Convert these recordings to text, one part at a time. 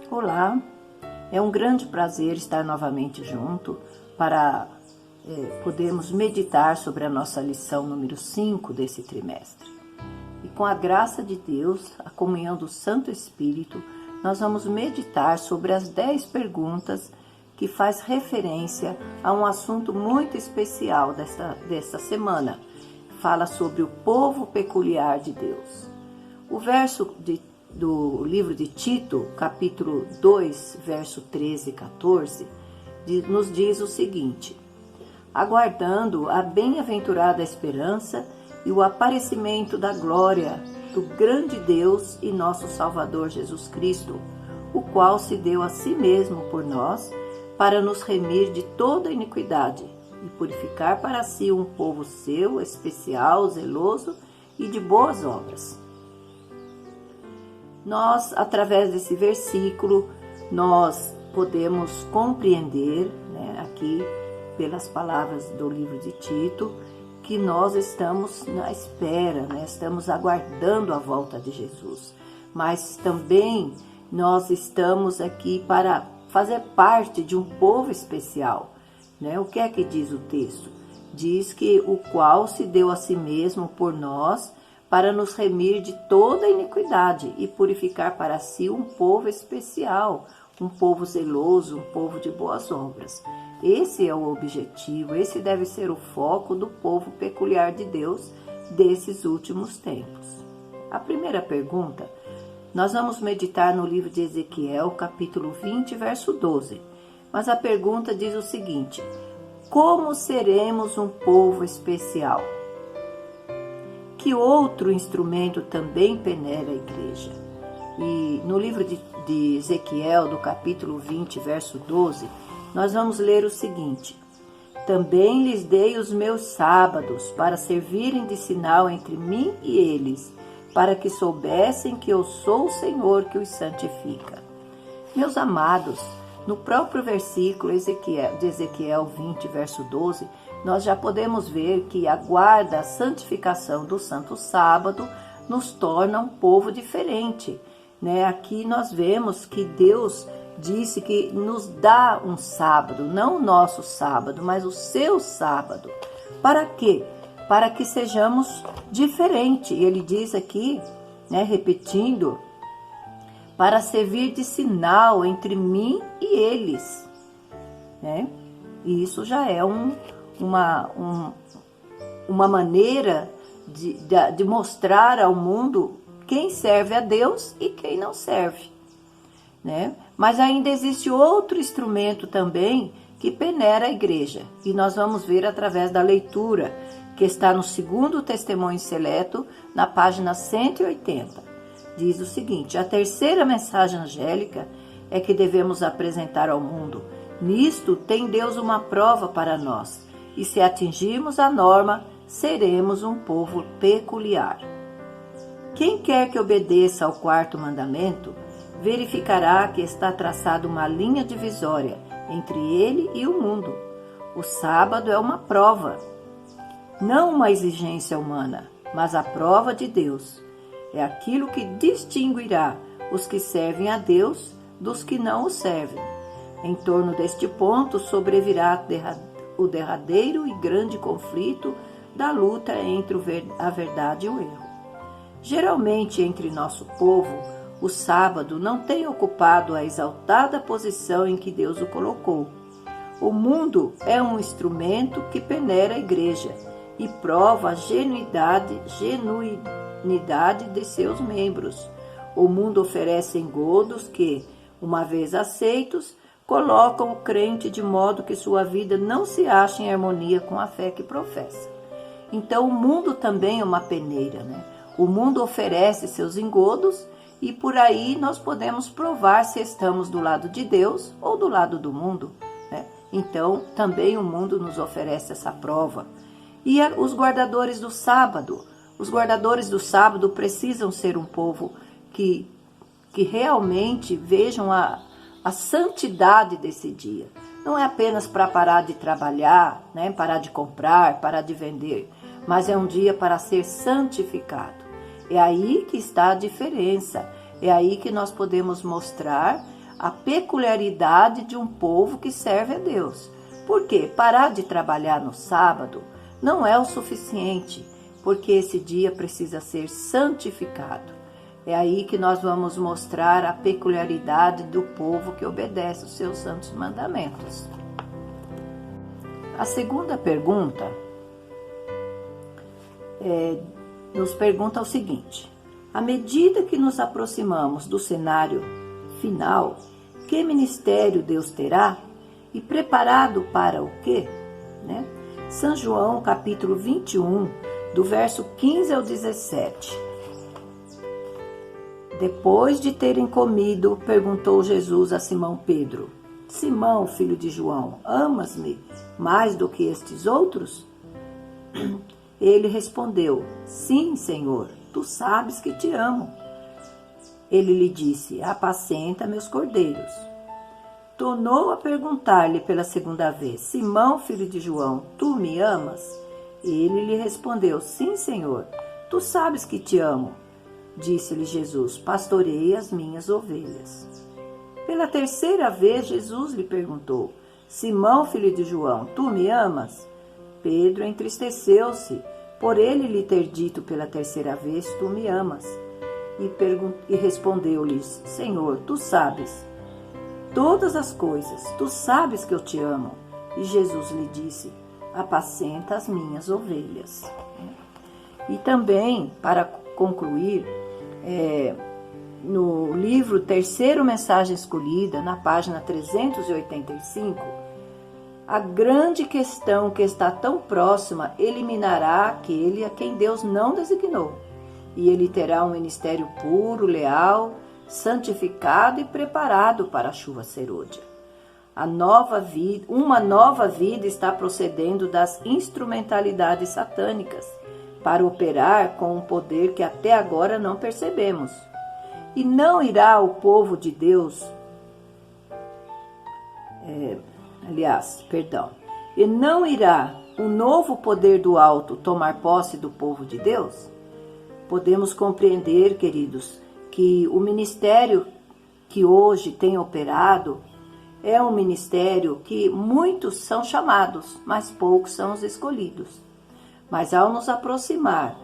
Olá, é um grande prazer estar novamente junto para podermos meditar sobre a nossa lição número 5 desse trimestre. E com a graça de Deus, a comunhão do Santo Espírito, nós vamos meditar sobre as 10 perguntas que faz referência a um assunto muito especial desta semana. Fala sobre o povo peculiar de Deus. O verso do livro de Tito, capítulo 2, verso 13 e 14, nos diz o seguinte: aguardando a bem-aventurada esperança e o aparecimento da glória do grande Deus e nosso Salvador Jesus Cristo, o qual se deu a si mesmo por nós, para nos remir de toda iniquidade e purificar para si um povo seu, especial, zeloso e de boas obras. Nós, através desse versículo, nós podemos compreender, aqui pelas palavras do livro de Tito, que nós estamos na espera, estamos aguardando a volta de Jesus. Mas também nós estamos aqui para fazer parte de um povo especial. O que é que diz o texto? Diz que o qual se deu a si mesmo por nós, para nos remir de toda iniquidade e purificar para si um povo especial, um povo zeloso, um povo de boas obras. Esse é o objetivo, esse deve ser o foco do povo peculiar de Deus desses últimos tempos. A primeira pergunta, nós vamos meditar no livro de Ezequiel, capítulo 20, verso 12. Mas a pergunta diz o seguinte: como seremos um povo especial? Que outro instrumento também peneira a igreja? E no livro de Ezequiel, do capítulo 20, verso 12, nós vamos ler o seguinte: também lhes dei os meus sábados para servirem de sinal entre mim e eles, para que soubessem que eu sou o Senhor que os santifica. Meus amados, no próprio versículo de Ezequiel 20, verso 12, nós já podemos ver que a guarda, a santificação do Santo Sábado nos torna um povo diferente. Aqui nós vemos que Deus disse que nos dá um sábado, não o nosso sábado, mas o seu sábado. Para quê? Para que sejamos diferentes. Ele diz aqui, repetindo, para servir de sinal entre mim e eles. E isso já é uma maneira de mostrar ao mundo quem serve a Deus e quem não serve. Mas ainda existe outro instrumento também que peneira a igreja. E nós vamos ver através da leitura que está no segundo testemunho seleto, na página 180. Diz o seguinte: a terceira mensagem angélica é que devemos apresentar ao mundo. Nisto tem Deus uma prova para nós, e se atingirmos a norma, seremos um povo peculiar. Quem quer que obedeça ao quarto mandamento, verificará que está traçada uma linha divisória entre ele e o mundo. O sábado é uma prova, não uma exigência humana, mas a prova de Deus. É aquilo que distinguirá os que servem a Deus dos que não o servem. Em torno deste ponto sobrevirá o derradeiro e grande conflito da luta entre a verdade e o erro. Geralmente, entre nosso povo, o sábado não tem ocupado a exaltada posição em que Deus o colocou. O mundo é um instrumento que peneira a igreja e prova a genuinidade de seus membros. O mundo oferece engodos que, uma vez aceitos, colocam o crente de modo que sua vida não se ache em harmonia com a fé que professa. Então o mundo também é uma peneira, O mundo oferece seus engodos e por aí nós podemos provar se estamos do lado de Deus ou do lado do mundo. Então também o mundo nos oferece essa prova. E os guardadores do sábado? Os guardadores do sábado precisam ser um povo que realmente vejam a santidade desse dia. Não é apenas para parar de trabalhar, parar de comprar, parar de vender, mas é um dia para ser santificado. É aí que está a diferença. É aí que nós podemos mostrar a peculiaridade de um povo que serve a Deus. Porque parar de trabalhar no sábado não é o suficiente, porque esse dia precisa ser santificado. É aí que nós vamos mostrar a peculiaridade do povo que obedece os seus santos mandamentos. A segunda pergunta nos pergunta o seguinte: à medida que nos aproximamos do cenário final, que ministério Deus terá e preparado para o quê? São João, capítulo 21, do verso 15 ao 17. Depois de terem comido, perguntou Jesus a Simão Pedro: Simão, filho de João, amas-me mais do que estes outros? Ele respondeu: Sim, Senhor, tu sabes que te amo. Ele lhe disse: apacenta meus cordeiros. Tornou a perguntar-lhe pela segunda vez: Simão, filho de João, tu me amas? Ele lhe respondeu: Sim, Senhor, tu sabes que te amo. Disse-lhe Jesus: pastorei as minhas ovelhas. Pela terceira vez, Jesus lhe perguntou: Simão, filho de João, tu me amas? Pedro entristeceu-se por ele lhe ter dito pela terceira vez: tu me amas. E respondeu-lhes: Senhor, tu sabes todas as coisas, tu sabes que eu te amo. E Jesus lhe disse: apacenta as minhas ovelhas. E também, para concluir, no livro Terceiro Mensagem Escolhida, na página 385, a grande questão que está tão próxima eliminará aquele a quem Deus não designou, e ele terá um ministério puro, leal, santificado e preparado para a chuva serôdia. Uma nova vida está procedendo das instrumentalidades satânicas para operar com um poder que até agora não percebemos. E não irá o povo de Deus, e não irá um novo poder do alto tomar posse do povo de Deus? Podemos compreender, queridos, que o ministério que hoje tem operado é um ministério que muitos são chamados, mas poucos são os escolhidos. Mas ao nos aproximar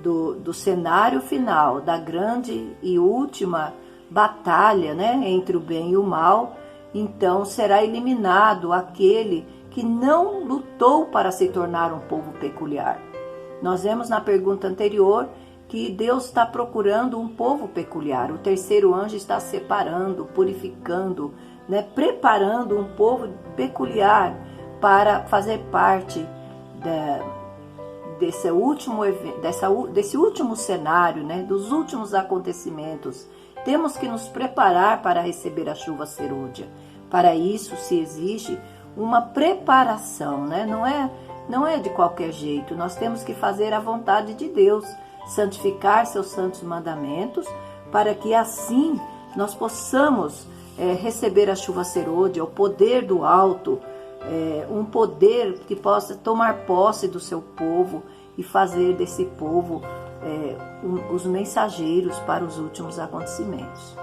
do cenário final, da grande e última batalha, entre o bem e o mal, então será eliminado aquele que não lutou para se tornar um povo peculiar. Nós vemos na pergunta anterior que Deus está procurando um povo peculiar. O terceiro anjo está separando, purificando, preparando um povo peculiar para fazer parte desse último cenário, dos últimos acontecimentos. Temos que nos preparar para receber a chuva serôdia. Para isso se exige uma preparação, não é de qualquer jeito. Nós temos que fazer a vontade de Deus, santificar seus santos mandamentos, para que assim nós possamos receber a chuva serôdia, o poder do alto, um poder que possa tomar posse do seu povo e fazer desse povo os mensageiros para os últimos acontecimentos.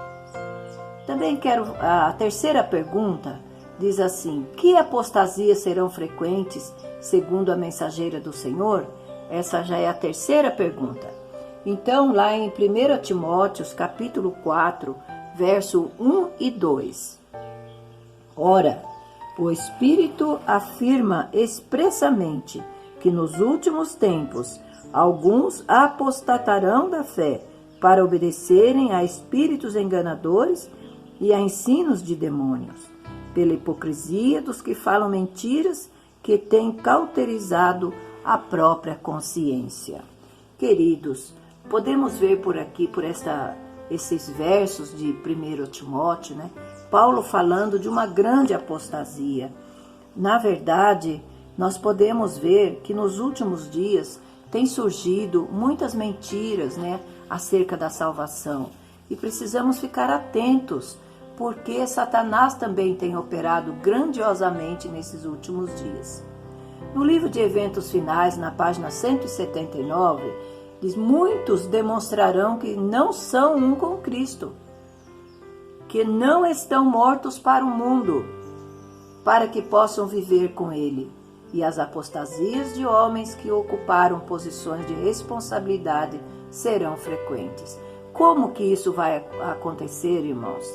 Também a terceira pergunta diz assim: que apostasias serão frequentes segundo a mensageira do Senhor? Essa já é a terceira pergunta. Então, lá em 1 Timóteo, capítulo 4, verso 1 e 2. Ora, o Espírito afirma expressamente que nos últimos tempos alguns apostatarão da fé para obedecerem a espíritos enganadores e a ensinos de demônios, pela hipocrisia dos que falam mentiras, que têm cauterizado a própria consciência. Queridos, podemos ver por aqui, esses versos de 1 Timóteo, Paulo falando de uma grande apostasia. Na verdade, nós podemos ver que nos últimos dias tem surgido muitas mentiras, acerca da salvação. E precisamos ficar atentos, porque Satanás também tem operado grandiosamente nesses últimos dias. No livro de Eventos Finais, na página 179, diz: muitos demonstrarão que não são um com Cristo, que não estão mortos para o mundo, para que possam viver com ele, e as apostasias de homens que ocuparam posições de responsabilidade serão frequentes. Como que isso vai acontecer, irmãos?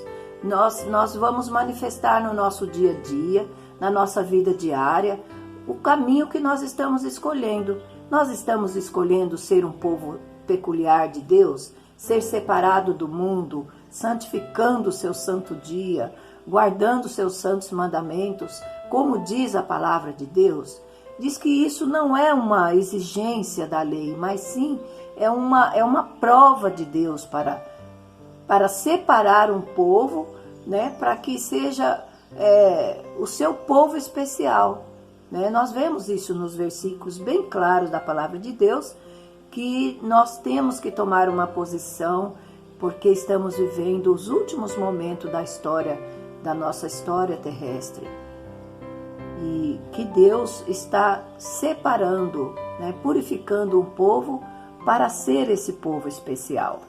Nós vamos manifestar no nosso dia a dia, na nossa vida diária, o caminho que nós estamos escolhendo. Nós estamos escolhendo ser um povo peculiar de Deus, ser separado do mundo, santificando o seu santo dia, guardando os seus santos mandamentos, como diz a palavra de Deus. Diz que isso não é uma exigência da lei, mas sim é uma prova de Deus para separar um povo, né, para que seja o seu povo especial. Né? Nós vemos isso nos versículos bem claros da palavra de Deus, que nós temos que tomar uma posição, porque estamos vivendo os últimos momentos da nossa história terrestre. E que Deus está separando, né, purificando um povo para ser esse povo especial.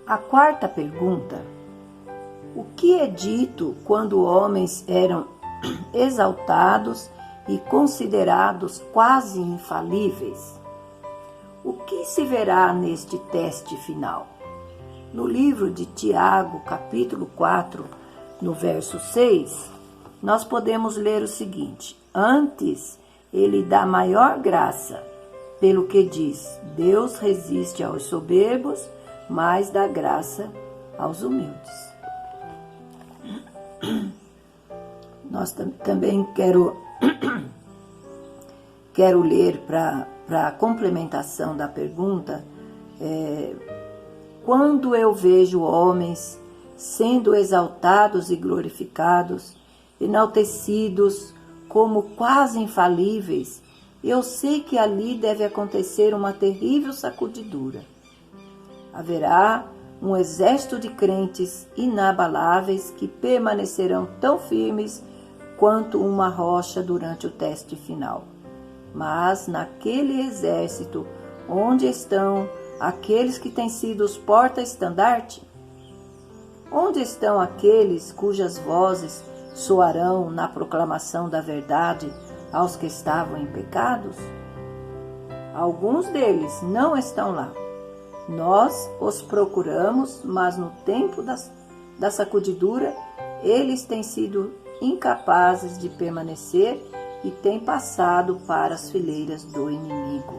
A quarta pergunta: o que é dito quando homens eram exaltados e considerados quase infalíveis? O que se verá neste teste final? No livro de Tiago, capítulo 4, no verso 6, nós podemos ler o seguinte: antes ele dá maior graça, pelo que diz, Deus resiste aos soberbos, mas dá graça aos humildes. Nós também quero ler para a complementação da pergunta, quando eu vejo homens sendo exaltados e glorificados, enaltecidos como quase infalíveis, eu sei que ali deve acontecer uma terrível sacudidura. Haverá um exército de crentes inabaláveis que permanecerão tão firmes quanto uma rocha durante o teste final. Mas naquele exército, onde estão aqueles que têm sido os porta-estandarte? Onde estão aqueles cujas vozes soarão na proclamação da verdade aos que estavam em pecados? Alguns deles não estão lá. Nós os procuramos, mas no tempo da sacudidura, eles têm sido incapazes de permanecer e têm passado para as fileiras do inimigo.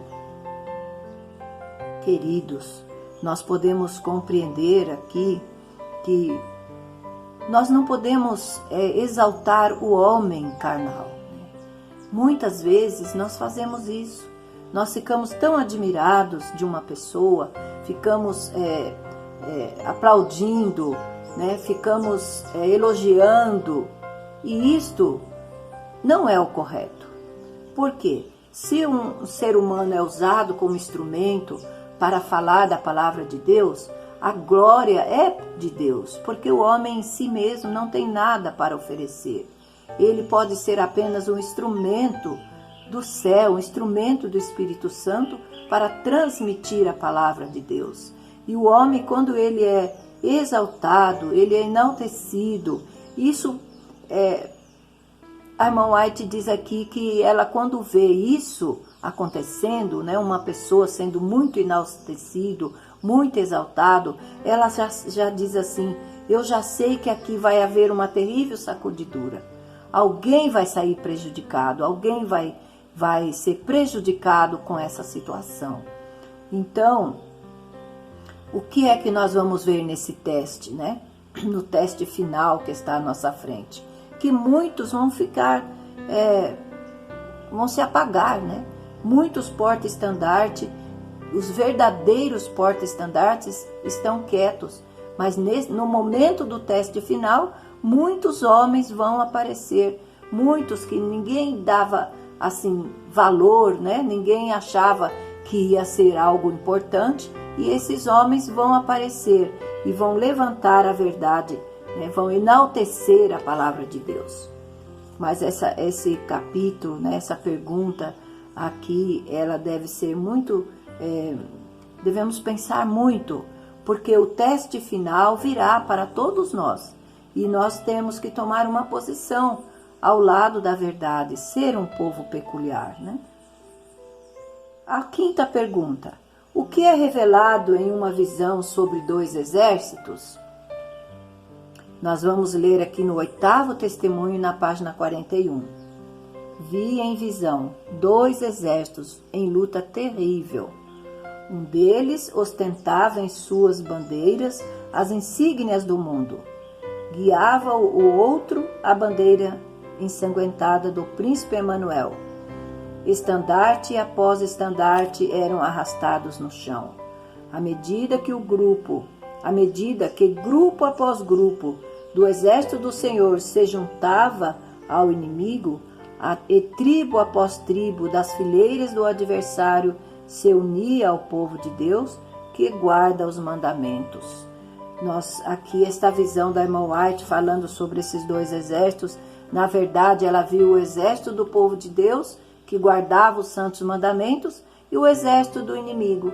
Queridos, nós podemos compreender aqui que nós não podemos exaltar o homem carnal. Muitas vezes nós fazemos isso. Nós ficamos tão admirados de uma pessoa, ficamos aplaudindo, né? Ficamos elogiando, e isto não é o correto. Por quê? Se um ser humano é usado como instrumento para falar da palavra de Deus, a glória é de Deus, porque o homem em si mesmo não tem nada para oferecer. Ele pode ser apenas um instrumento do céu, um instrumento do Espírito Santo para transmitir a palavra de Deus. E o homem, quando ele é exaltado, ele é enaltecido, isso a irmã White diz aqui que ela, quando vê isso acontecendo, né, uma pessoa sendo muito enaltecido, muito exaltado, ela já diz assim: eu já sei que aqui vai haver uma terrível sacudidura. Alguém vai sair prejudicado, alguém vai ser prejudicado com essa situação. Então, o que é que nós vamos ver nesse teste, né? No teste final que está à nossa frente? Que muitos vão ficar, vão se apagar, né? Muitos porta-estandarte, os verdadeiros porta-estandartes estão quietos, mas no momento do teste final, muitos homens vão aparecer, muitos que ninguém dava assim valor, né? Ninguém achava que ia ser algo importante, e esses homens vão aparecer e vão levantar a verdade, né? Vão enaltecer a palavra de Deus. Mas esse capítulo, né? Essa pergunta aqui, ela deve ser muito, devemos pensar muito, porque o teste final virá para todos nós e nós temos que tomar uma posição ao lado da verdade, ser um povo peculiar, né? A quinta pergunta: o que é revelado em uma visão sobre dois exércitos? Nós vamos ler aqui no 8º testemunho, na página 41. Vi em visão 2 exércitos em luta terrível. Um deles ostentava em suas bandeiras as insígnias do mundo. Guiava o outro a bandeira ensanguentada do príncipe Emanuel. Estandarte após estandarte eram arrastados no chão. À medida que grupo após grupo do exército do Senhor se juntava ao inimigo, e tribo após tribo das fileiras do adversário se unia ao povo de Deus que guarda os mandamentos. Aqui esta visão da irmã White falando sobre esses 2 exércitos, na verdade ela viu o exército do povo de Deus que guardava os santos mandamentos e o exército do inimigo,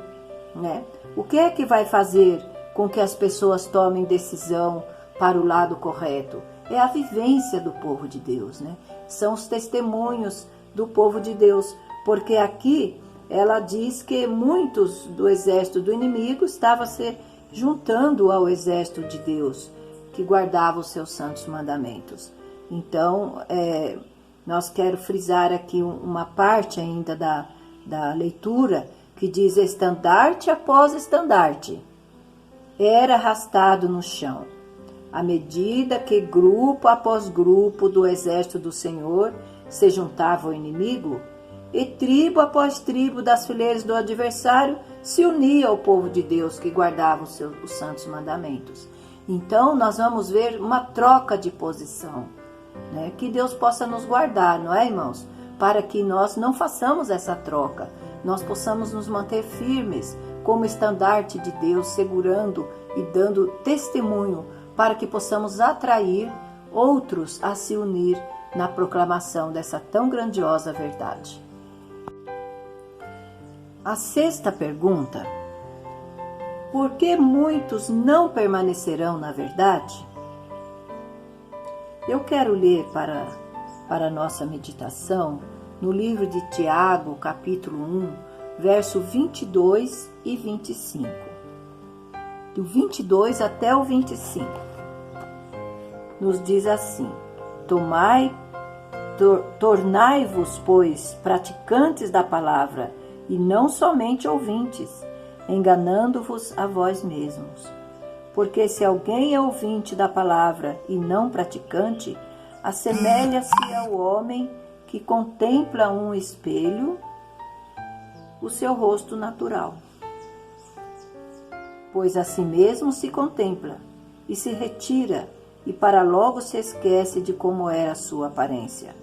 né? O que é que vai fazer com que as pessoas tomem decisão para o lado correto? É a vivência do povo de Deus, né? São os testemunhos do povo de Deus, porque aqui ela diz que muitos do exército do inimigo estavam se juntando ao exército de Deus, que guardava os seus santos mandamentos. Então, nós quero frisar aqui uma parte ainda da leitura, que diz: estandarte após estandarte era arrastado no chão, à medida que grupo após grupo do exército do Senhor se juntava ao inimigo, e tribo após tribo das fileiras do adversário se unia ao povo de Deus que guardava os santos mandamentos. Então, nós vamos ver uma troca de posição, né? Que Deus possa nos guardar, não é, irmãos? Para que nós não façamos essa troca, nós possamos nos manter firmes como estandarte de Deus, segurando e dando testemunho, para que possamos atrair outros a se unir na proclamação dessa tão grandiosa verdade. A 6ª pergunta: por que muitos não permanecerão na verdade? Eu quero ler para a nossa meditação no livro de Tiago, capítulo 1, verso 22 e 25. Do 22 até o 25. Nos diz assim: tornai-vos, pois, praticantes da palavra, e não somente ouvintes, enganando-vos a vós mesmos. Porque se alguém é ouvinte da palavra e não praticante, assemelha-se ao homem que contempla um espelho o seu rosto natural. Pois a si mesmo se contempla e se retira, e para logo se esquece de como era a sua aparência.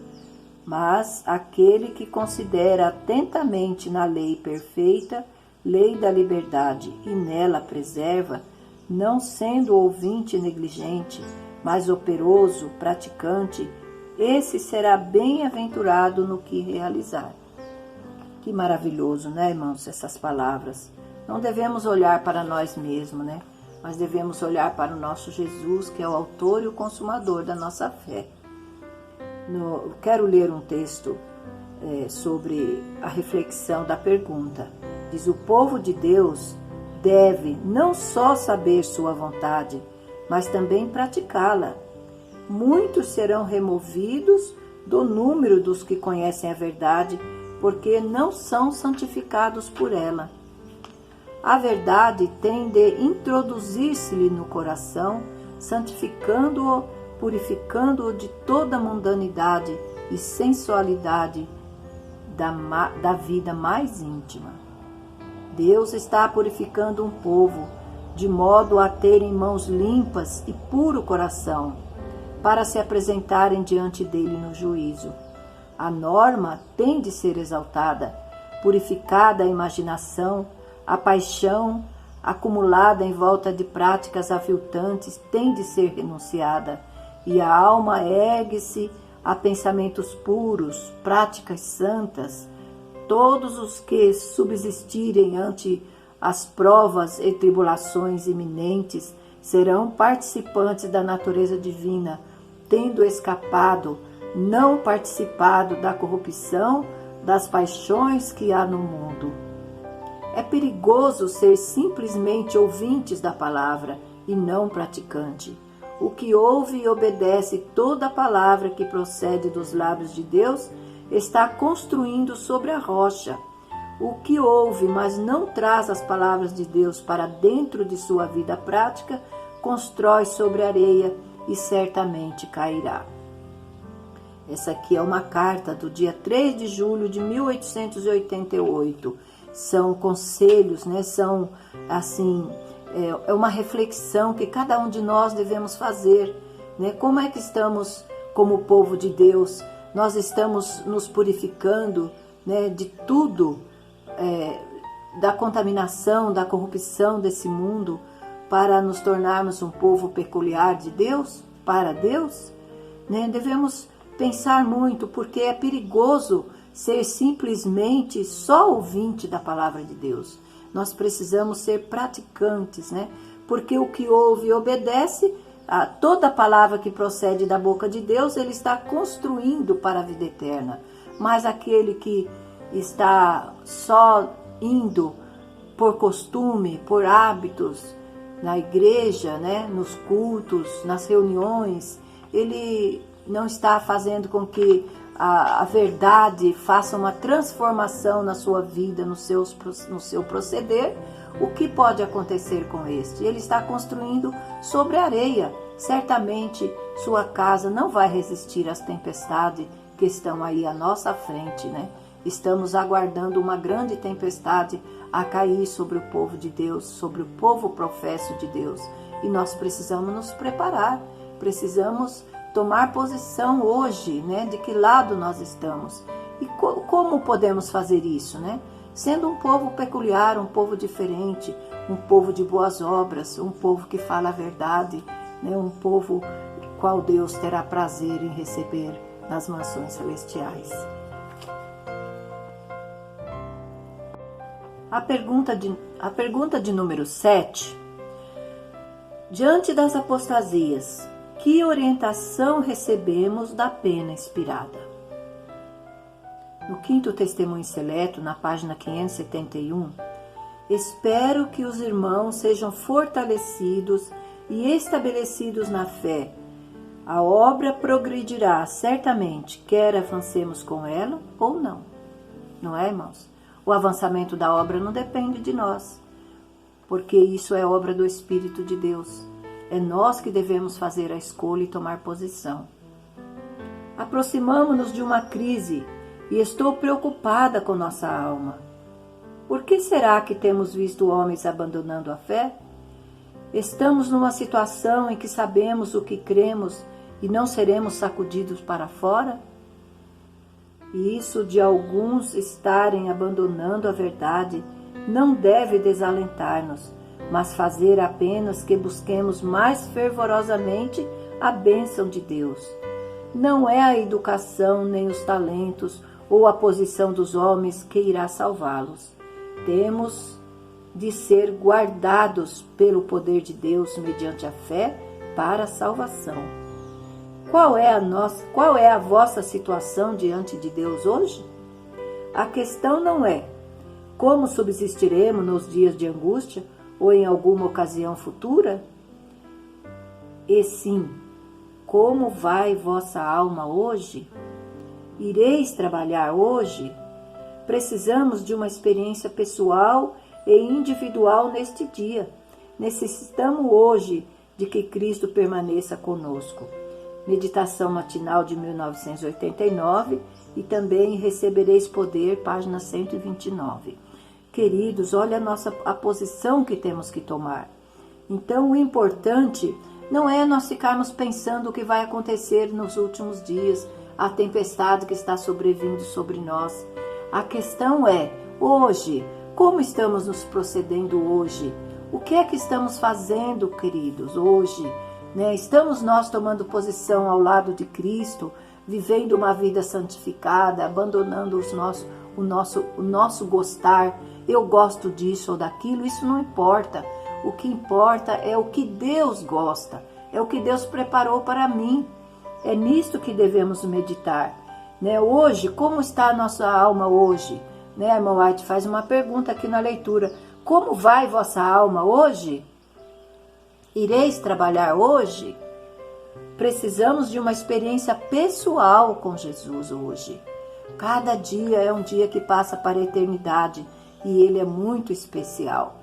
Mas aquele que considera atentamente na lei perfeita, lei da liberdade, e nela preserva, não sendo ouvinte negligente, mas operoso, praticante, esse será bem-aventurado no que realizar. Que maravilhoso, né, irmãos, essas palavras. Não devemos olhar para nós mesmos, né? Mas devemos olhar para o nosso Jesus, que é o autor e o consumador da nossa fé. Quero ler um texto sobre a reflexão da pergunta. Diz: o povo de Deus deve não só saber sua vontade, mas também praticá-la. Muitos serão removidos do número dos que conhecem a verdade, porque não são santificados por ela. A verdade tem de introduzir-se-lhe no coração, santificando-o, purificando-o de toda mundanidade e sensualidade da vida mais íntima. Deus está purificando um povo, de modo a terem mãos limpas e puro coração, para se apresentarem diante dele no juízo. A norma tem de ser exaltada, purificada a imaginação, a paixão acumulada em volta de práticas aviltantes tem de ser renunciada, e a alma ergue-se a pensamentos puros, práticas santas. Todos os que subsistirem ante as provas e tribulações iminentes, serão participantes da natureza divina, tendo escapado, não participado da corrupção, das paixões que há no mundo. É perigoso ser simplesmente ouvintes da palavra e não praticante. O que ouve e obedece toda a palavra que procede dos lábios de Deus está construindo sobre a rocha. O que ouve, mas não traz as palavras de Deus para dentro de sua vida prática, constrói sobre areia e certamente cairá. Essa aqui é uma carta do dia 3 de julho de 1888. São conselhos, né? São, assim, é uma reflexão que cada um de nós devemos fazer, né? Como é que estamos como povo de Deus? Nós estamos nos purificando, né, de tudo, da contaminação, da corrupção desse mundo, para nos tornarmos um povo peculiar de Deus, para Deus, né? Devemos pensar muito, porque é perigoso ser simplesmente só ouvinte da palavra de Deus. Nós precisamos ser praticantes, né? Porque o que ouve e obedece a toda palavra que procede da boca de Deus, ele está construindo para a vida eterna. Mas aquele que está só indo por costume, por hábitos, na igreja, né, nos cultos, nas reuniões, ele não está fazendo com que a verdade faça uma transformação na sua vida, no seu proceder. O que pode acontecer com este? Ele está construindo sobre areia. Certamente sua casa não vai resistir às tempestades que estão aí à nossa frente, né? Estamos aguardando uma grande tempestade a cair sobre o povo de Deus, sobre o povo professo de Deus. E nós precisamos nos preparar, precisamos tomar posição hoje, né? De que lado nós estamos. E como podemos fazer isso, né? Sendo um povo peculiar, um povo diferente, um povo de boas obras, um povo que fala a verdade, né? Um povo qual Deus terá prazer em receber nas mansões celestiais. A pergunta de número 7. Diante das apostasias, que orientação recebemos da pena inspirada? No quinto testemunho seleto, na página 571, espero que os irmãos sejam fortalecidos e estabelecidos na fé. A obra progredirá certamente, quer avancemos com ela ou não. Não é, irmãos? O avançamento da obra não depende de nós, porque isso é obra do Espírito de Deus. É nós que devemos fazer a escolha e tomar posição. Aproximamo-nos de uma crise e estou preocupada com nossa alma. Por que será que temos visto homens abandonando a fé? Estamos numa situação em que sabemos o que cremos e não seremos sacudidos para fora? E isso de alguns estarem abandonando a verdade não deve desalentar-nos, mas fazer apenas que busquemos mais fervorosamente a bênção de Deus. Não é a educação, nem os talentos ou a posição dos homens que irá salvá-los. Temos de ser guardados pelo poder de Deus mediante a fé para a salvação. Qual é a vossa situação diante de Deus hoje? A questão não é como subsistiremos nos dias de angústia ou em alguma ocasião futura, e sim, como vai vossa alma hoje? Ireis trabalhar hoje? Precisamos de uma experiência pessoal e individual neste dia. Necessitamos hoje de que Cristo permaneça conosco. Meditação matinal de 1989 e também Recebereis Poder, página 129. Queridos, olha a posição que temos que tomar. Então, o importante não é nós ficarmos pensando o que vai acontecer nos últimos dias, a tempestade que está sobrevindo sobre nós. A questão é, hoje, como estamos nos procedendo hoje? O que é que estamos fazendo, queridos, hoje? Né? Estamos nós tomando posição ao lado de Cristo, vivendo uma vida santificada, abandonando o nosso gostar, eu gosto disso ou daquilo, isso não importa. O que importa é o que Deus gosta, é o que Deus preparou para mim. É nisto que devemos meditar. Né? Hoje, como está a nossa alma hoje? Né, a irmã White faz uma pergunta aqui na leitura. Como vai vossa alma hoje? Ireis trabalhar hoje? Precisamos de uma experiência pessoal com Jesus hoje. Cada dia é um dia que passa para a eternidade e ele é muito especial.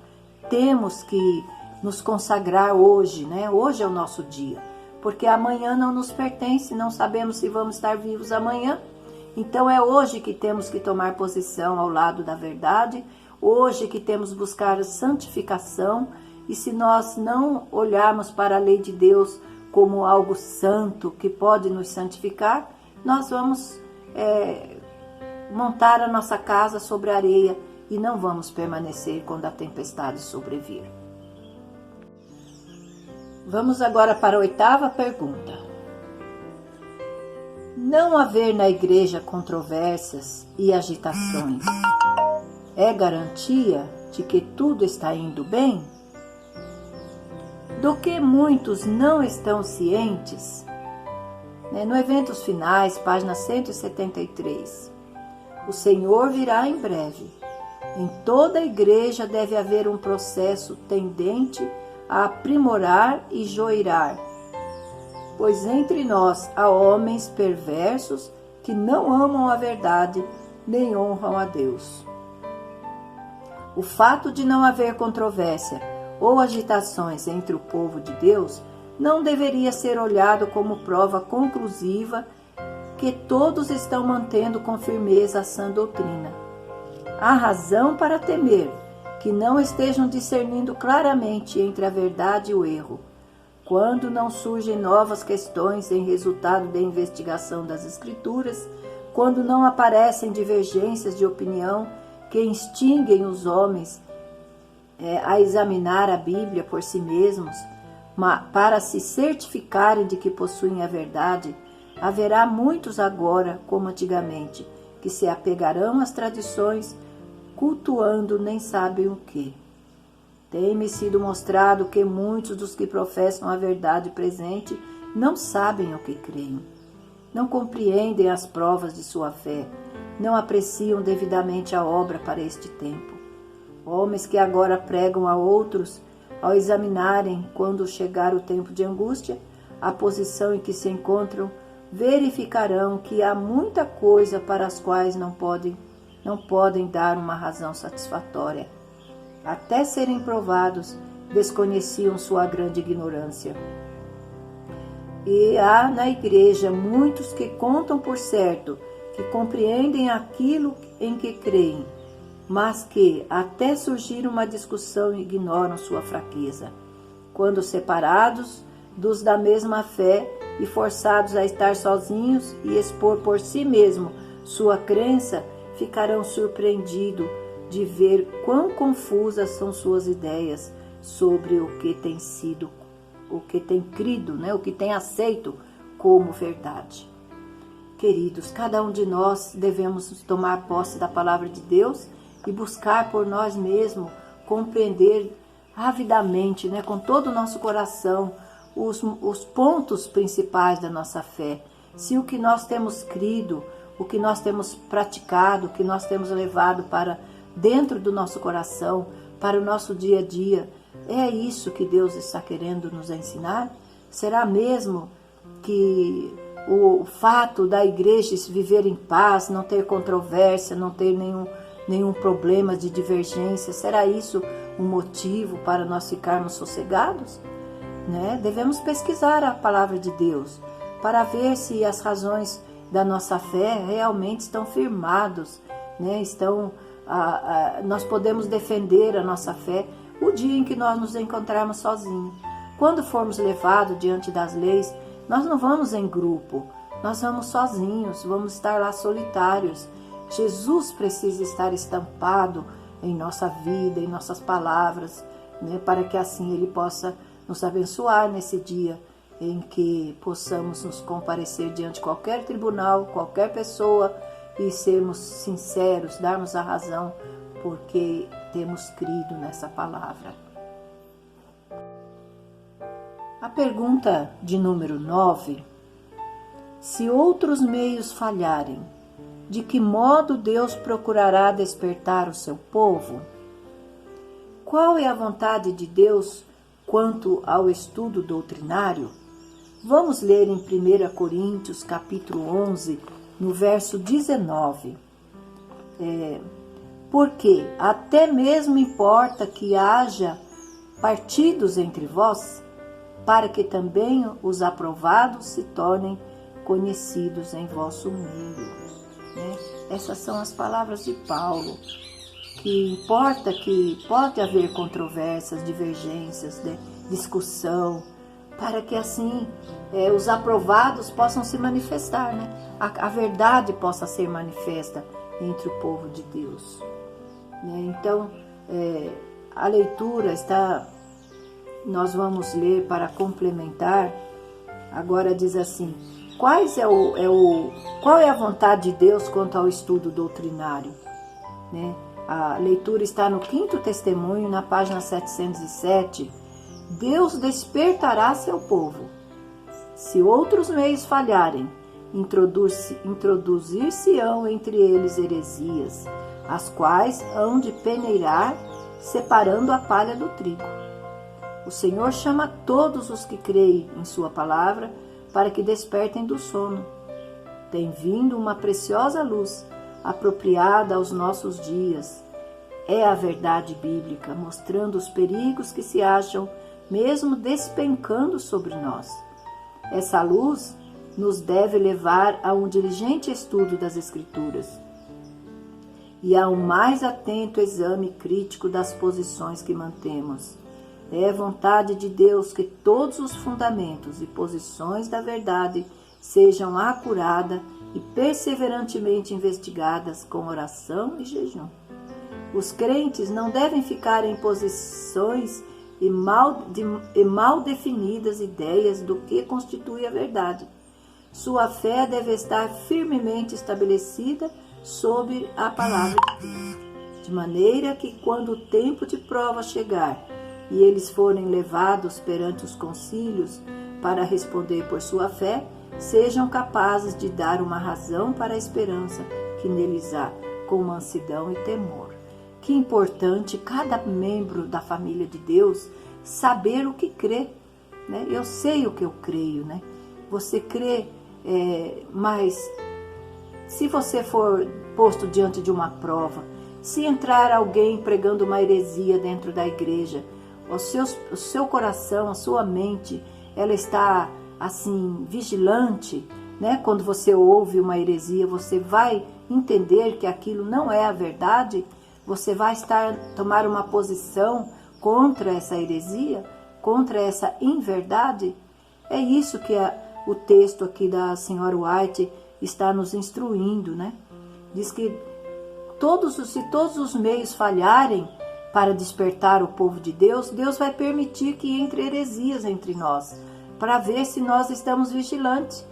Temos que nos consagrar hoje, né? Hoje é o nosso dia, porque amanhã não nos pertence, não sabemos se vamos estar vivos amanhã. Então é hoje que temos que tomar posição ao lado da verdade, hoje que temos que buscar a santificação, e se nós não olharmos para a lei de Deus como algo santo que pode nos santificar, nós vamos montar a nossa casa sobre a areia e não vamos permanecer quando a tempestade sobrevir. Vamos agora para a 8ª pergunta. Não haver na igreja controvérsias e agitações é garantia de que tudo está indo bem? Do que muitos não estão cientes? No Eventos Finais, página 173. O Senhor virá em breve. Em toda a igreja deve haver um processo tendente a aprimorar e joirar, pois entre nós há homens perversos que não amam a verdade nem honram a Deus. O fato de não haver controvérsia ou agitações entre o povo de Deus não deveria ser olhado como prova conclusiva que todos estão mantendo com firmeza a sã doutrina. Há razão para temer que não estejam discernindo claramente entre a verdade e o erro, quando não surgem novas questões em resultado da investigação das Escrituras, quando não aparecem divergências de opinião que instinguem os homens a examinar a Bíblia por si mesmos, para se certificarem de que possuem a verdade, haverá muitos agora, como antigamente, que se apegarão às tradições, cultuando nem sabem o que. Tem-me sido mostrado que muitos dos que professam a verdade presente não sabem o que creem, não compreendem as provas de sua fé, não apreciam devidamente a obra para este tempo. Homens que agora pregam a outros, ao examinarem, quando chegar o tempo de angústia, a posição em que se encontram, verificarão que há muita coisa para as quais não podem dar uma razão satisfatória. Até serem provados, desconheciam sua grande ignorância. E há na igreja muitos que contam por certo que compreendem aquilo em que creem, mas que, até surgir uma discussão, ignoram sua fraqueza. Quando separados dos da mesma fé e forçados a estar sozinhos e expor por si mesmo sua crença, ficarão surpreendidos de ver quão confusas são suas ideias sobre o que tem sido, o que tem crido, o que tem aceito como verdade. Queridos, cada um de nós devemos tomar posse da palavra de Deus e buscar por nós mesmos compreender avidamente, com todo o nosso coração, os pontos principais da nossa fé. Se o que nós temos crido, o que nós temos praticado, o que nós temos levado para dentro do nosso coração, para o nosso dia a dia, é isso que Deus está querendo nos ensinar? Será mesmo que o fato da igreja viver em paz, não ter controvérsia, não ter nenhum problema de divergência, será isso um motivo para nós ficarmos sossegados? Devemos pesquisar a palavra de Deus para ver se as razões da nossa fé realmente estão firmados, nós podemos defender a nossa fé o dia em que nós nos encontrarmos sozinhos. Quando formos levados diante das leis, nós não vamos em grupo, nós vamos sozinhos, vamos estar lá solitários. Jesus precisa estar estampado em nossa vida, em nossas palavras, para que assim Ele possa nos abençoar nesse dia em que possamos nos comparecer diante de qualquer tribunal, qualquer pessoa e sermos sinceros, darmos a razão, porque temos crido nessa palavra. A pergunta de número 9: se outros meios falharem, de que modo Deus procurará despertar o seu povo? Qual é a vontade de Deus quanto ao estudo doutrinário? Vamos ler em 1 Coríntios, capítulo 11, no verso 19. Porque até mesmo importa que haja partidos entre vós, para que também os aprovados se tornem conhecidos em vosso meio. Essas são as palavras de Paulo, que importa que pode haver controvérsias, divergências, discussão, para que assim os aprovados possam se manifestar, a verdade possa ser manifesta entre o povo de Deus. Então, a leitura está, nós vamos ler para complementar. Agora diz assim: qual é a vontade de Deus quanto ao estudo doutrinário? A leitura está no 5º Testemunho, na página 707. Deus despertará seu povo. Se outros meios falharem, introduzir-se-ão entre eles heresias, as quais hão de peneirar, separando a palha do trigo. O Senhor chama todos os que creem em sua palavra para que despertem do sono. Tem vindo uma preciosa luz, apropriada aos nossos dias. É a verdade bíblica, mostrando os perigos que se acham mesmo despencando sobre nós. Essa luz nos deve levar a um diligente estudo das Escrituras e a um mais atento exame crítico das posições que mantemos. É vontade de Deus que todos os fundamentos e posições da verdade sejam acurada e perseverantemente investigadas com oração e jejum. Os crentes não devem ficar em posições e mal definidas ideias do que constitui a verdade. Sua fé deve estar firmemente estabelecida sobre a palavra de Deus, de maneira que quando o tempo de prova chegar e eles forem levados perante os concílios para responder por sua fé, sejam capazes de dar uma razão para a esperança que neles há, com mansidão e temor. Que importante cada membro da família de Deus saber o que crê. Eu sei o que eu creio. Você crê, mas se você for posto diante de uma prova, se entrar alguém pregando uma heresia dentro da igreja, o seu coração, a sua mente, ela está assim vigilante, Quando você ouve uma heresia, você vai entender que aquilo não é a verdade. Você vai tomar uma posição contra essa heresia, contra essa inverdade. É isso que o texto aqui da senhora White está nos instruindo, Diz que se todos os meios falharem para despertar o povo de Deus, Deus vai permitir que entre heresias entre nós, para ver se nós estamos vigilantes,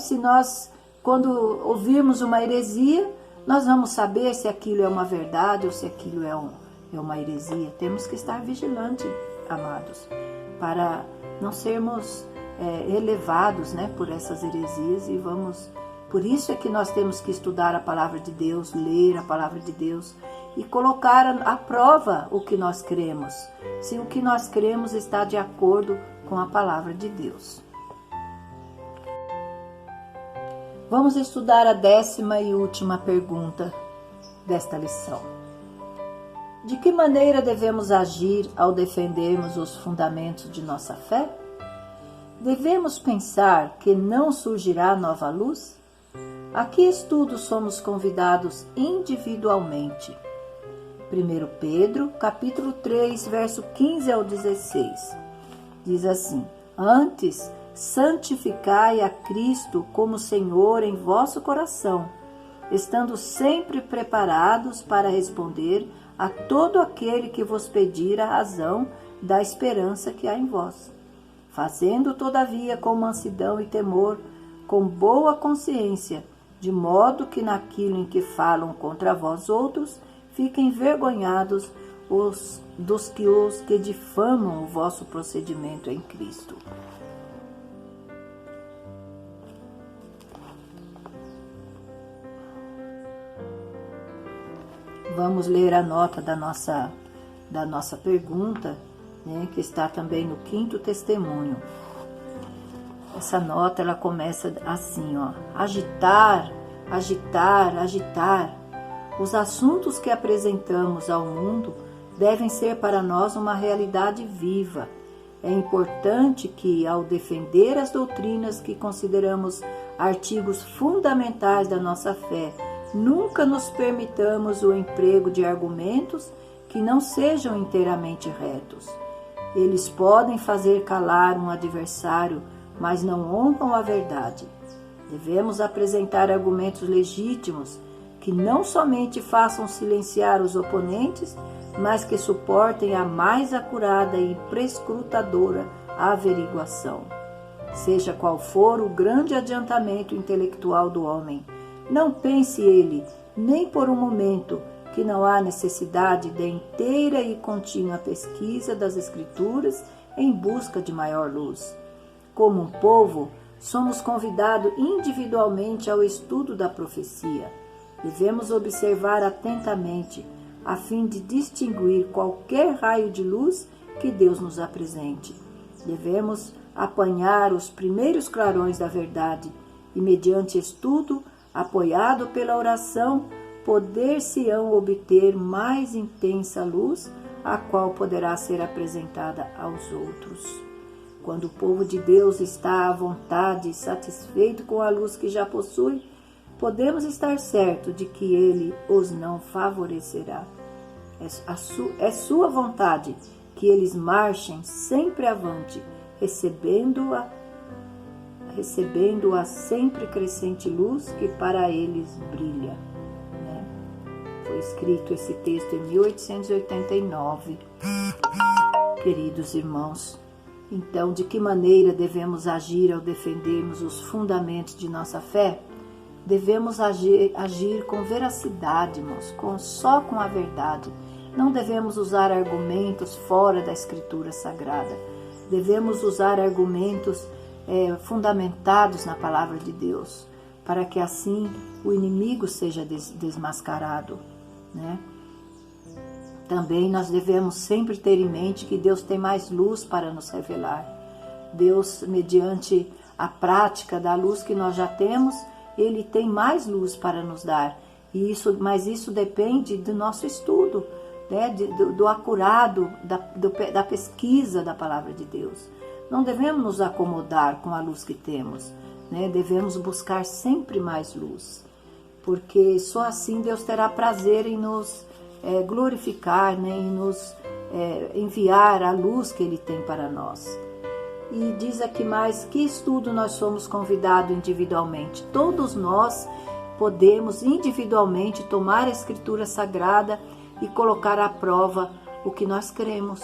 Se nós, quando ouvirmos uma heresia, nós vamos saber se aquilo é uma verdade ou se aquilo é uma heresia. Temos que estar vigilantes, amados, para não sermos elevados, por essas heresias. Por isso é que nós temos que estudar a palavra de Deus, ler a palavra de Deus e colocar à prova o que nós cremos, se o que nós cremos está de acordo com a palavra de Deus. Vamos estudar a 10ª e última pergunta desta lição. De que maneira devemos agir ao defendermos os fundamentos de nossa fé? Devemos pensar que não surgirá nova luz? A que estudo somos convidados individualmente? 1 Pedro, capítulo 3, verso 15 ao 16. Diz assim: Antes, santificai a Cristo como Senhor em vosso coração, estando sempre preparados para responder a todo aquele que vos pedir a razão da esperança que há em vós, fazendo todavia com mansidão e temor, com boa consciência, de modo que naquilo em que falam contra vós outros, fiquem envergonhados dos que difamam o vosso procedimento em Cristo. Vamos ler a nota da nossa pergunta, né, que está também no 5º testemunho. Essa nota, ela começa assim, ó: agitar, agitar, agitar. Os assuntos que apresentamos ao mundo devem ser para nós uma realidade viva. É importante que, ao defender as doutrinas que consideramos artigos fundamentais da nossa fé, nunca nos permitamos o emprego de argumentos que não sejam inteiramente retos. Eles podem fazer calar um adversário, mas não honram a verdade. Devemos apresentar argumentos legítimos que não somente façam silenciar os oponentes, mas que suportem a mais acurada e prescrutadora averiguação. Seja qual for o grande adiantamento intelectual do homem, não pense ele, nem por um momento, que não há necessidade de inteira e contínua pesquisa das Escrituras em busca de maior luz. Como um povo, somos convidados individualmente ao estudo da profecia. Devemos observar atentamente, a fim de distinguir qualquer raio de luz que Deus nos apresente. Devemos apanhar os primeiros clarões da verdade e, mediante estudo, apoiado pela oração, poder-se-ão obter mais intensa luz, a qual poderá ser apresentada aos outros. Quando o povo de Deus está à vontade e satisfeito com a luz que já possui, podemos estar certos de que ele os não favorecerá. É sua vontade que eles marchem sempre avante, recebendo a sempre crescente luz que para eles brilha. Né? Foi escrito esse texto em 1889. Queridos irmãos, então, de que maneira devemos agir ao defendermos os fundamentos de nossa fé? Devemos agir com veracidade, irmãos, só com a verdade. Não devemos usar argumentos fora da Escritura Sagrada. Devemos usar argumentos fundamentados na Palavra de Deus, para que assim o inimigo seja desmascarado, né? Também nós devemos sempre ter em mente que Deus tem mais luz para nos revelar. Deus, mediante a prática da luz que nós já temos, Ele tem mais luz para nos dar. Mas isso depende do nosso estudo, né? do acurado, da pesquisa da Palavra de Deus. Não devemos nos acomodar com a luz que temos, né? Devemos buscar sempre mais luz, porque só assim Deus terá prazer em nos glorificar, né? Em nos enviar a luz que Ele tem para nós. E diz aqui mais, que estudo nós somos convidados individualmente. Todos nós podemos individualmente tomar a Escritura Sagrada e colocar à prova o que nós cremos.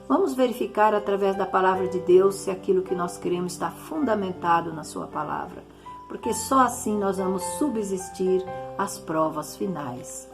Vamos verificar através da Palavra de Deus se aquilo que nós cremos está fundamentado na Sua Palavra, porque só assim nós vamos subsistir às provas finais.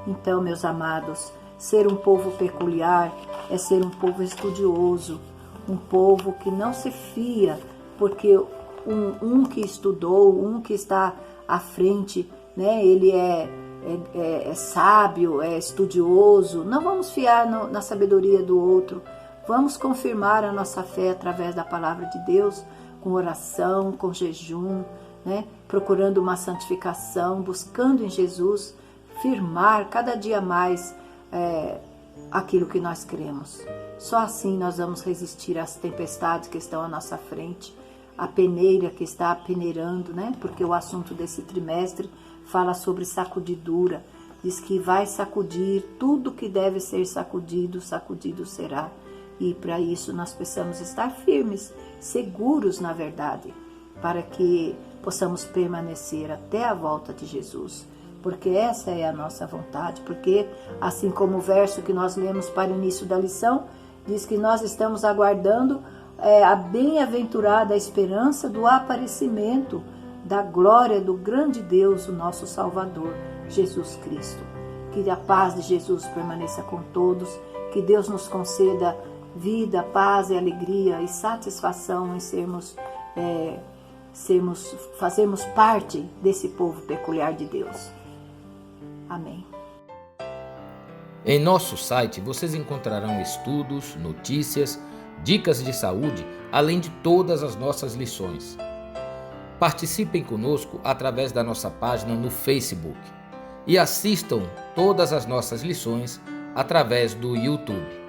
Então, meus amados, ser um povo peculiar é ser um povo estudioso, um povo que não se fia, porque um que estudou, um que está à frente, né, ele é sábio, é estudioso. Não vamos fiar na sabedoria do outro. Vamos confirmar a nossa fé através da Palavra de Deus, com oração, com jejum, né, procurando uma santificação, buscando em Jesus firmar cada dia mais aquilo que nós cremos. Só assim nós vamos resistir às tempestades que estão à nossa frente, a peneira que está peneirando, né? Porque o assunto desse trimestre fala sobre sacudidura. Diz que vai sacudir tudo que deve ser sacudido, sacudido será. E para isso nós precisamos estar firmes, seguros na verdade, para que possamos permanecer até a volta de Jesus. Porque essa é a nossa vontade, porque assim como o verso que nós lemos para o início da lição, diz que nós estamos aguardando a bem-aventurada esperança do aparecimento da glória do grande Deus, o nosso Salvador, Jesus Cristo. Que a paz de Jesus permaneça com todos, que Deus nos conceda vida, paz e alegria e satisfação em fazermos parte desse povo peculiar de Deus. Amém. Em nosso site vocês encontrarão estudos, notícias, dicas de saúde, além de todas as nossas lições. Participem conosco através da nossa página no Facebook e assistam todas as nossas lições através do YouTube.